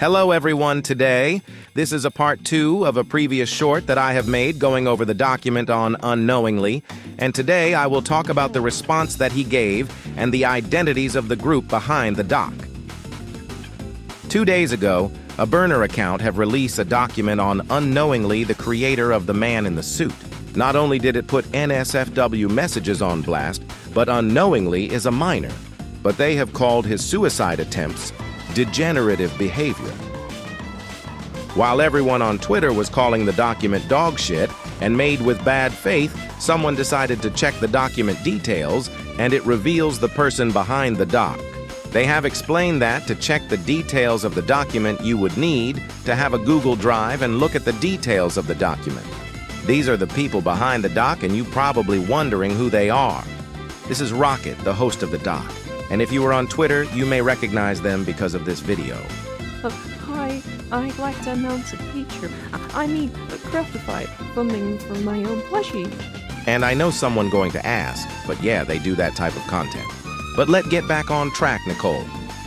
Hello everyone, today. This is a part 2 of a previous short that I have made going over the document on unknowingly, and today I will talk about the response that he gave and the identities of the group behind the doc. 2 days ago, a burner account have released a document on unknowingly the creator of the man in the suit. Not only did it put NSFW messages on blast, but unknowingly is a minor. But they have called his suicide attempts degenerative behavior. While everyone on Twitter was calling the document dog shit and made with bad faith, someone decided to check the document details, and it reveals the person behind the doc. They have explained that to check the details of the document you would need to have a Google Drive and look at the details of the document. These are the people behind the doc, and you probably wondering who they are. This is Rocket, the host of the doc. And if you were on Twitter, you may recognize them because of this video. Hi, I'd like to announce a feature. I mean, gratify funding for my own plushie. And I know someone going to ask, but yeah, they do that type of content. But let's get back on track, Nicole.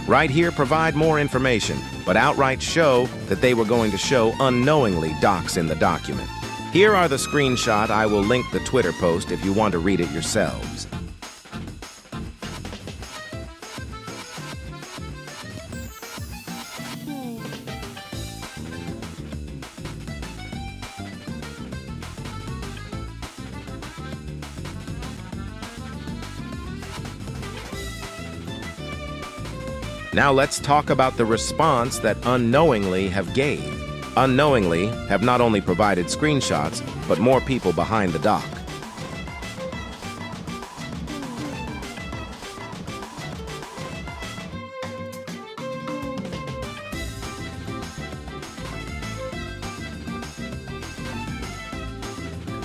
Right here, provide more information, but outright show that they were going to show unknowingly docs in the document. Here are the screenshot. I will link the Twitter post if you want to read it yourselves. Now let's talk about the response that unknowingly have gave. Unknowingly have not only provided screenshots, but more people behind the doc.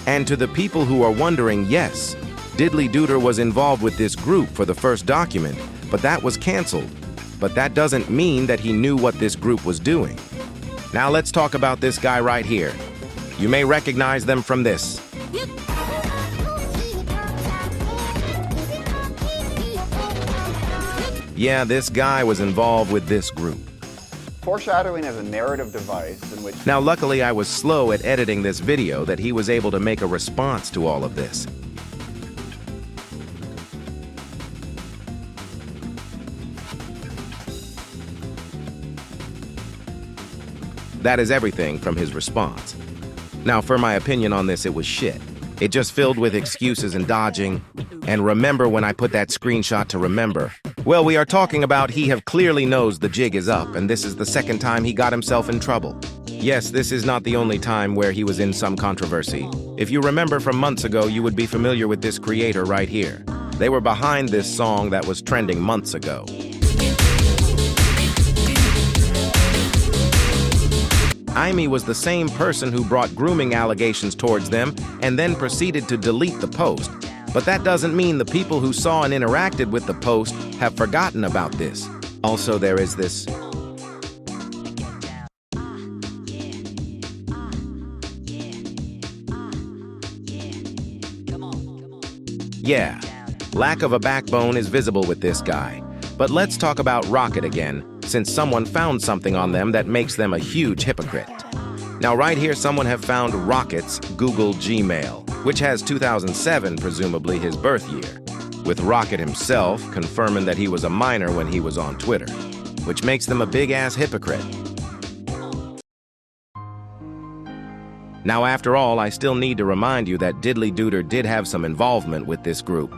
And to the people who are wondering, yes, Diddly Dooter was involved with this group for the first document, but that was canceled. But that doesn't mean that he knew what this group was doing. Now let's talk about this guy right here. You may recognize them from this. Yeah, this guy was involved with this group. Foreshadowing is a narrative device in which... Now luckily I was slow at editing this video that he was able to make a response to all of this. That is everything from his response. Now, for my opinion on this, it was shit. It just filled with excuses and dodging. And remember when I put that screenshot to remember. Well, we are talking about he have clearly knows the jig is up, and this is the second time he got himself in trouble. Yes, this is not the only time where he was in some controversy. If you remember from months ago, you would be familiar with this creator right here. They were behind this song that was trending months ago. Amy was the same person who brought grooming allegations towards them and then proceeded to delete the post. But that doesn't mean the people who saw and interacted with the post have forgotten about this. Also, there is this. Yeah, lack of a backbone is visible with this guy. But let's talk about Rocket again, since someone found something on them that makes them a huge hypocrite. Now right here, someone have found Rocket's Google Gmail, which has 2007, presumably his birth year, with Rocket himself confirming that he was a minor when he was on Twitter, which makes them a big-ass hypocrite. Now after all, I still need to remind you that Diddly Dooter did have some involvement with this group.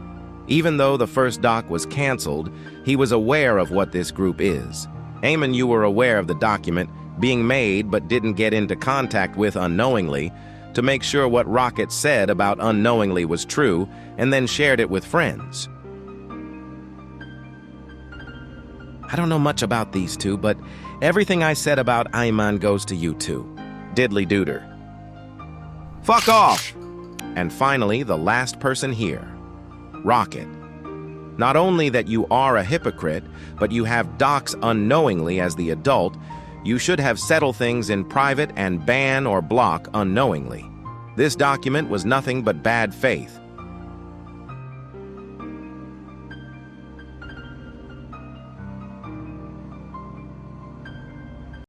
Even though the first doc was canceled, he was aware of what this group is. Eamon, you were aware of the document being made but didn't get into contact with unknowingly to make sure what Rocket said about unknowingly was true and then shared it with friends. I don't know much about these two, but everything I said about Eamon goes to you two. Diddly Dooter. Fuck off! And finally, the last person here. Rocket. Not only that you are a hypocrite, but you have docs unknowingly as the adult, you should have settled things in private and ban or block unknowingly. This document was nothing but bad faith,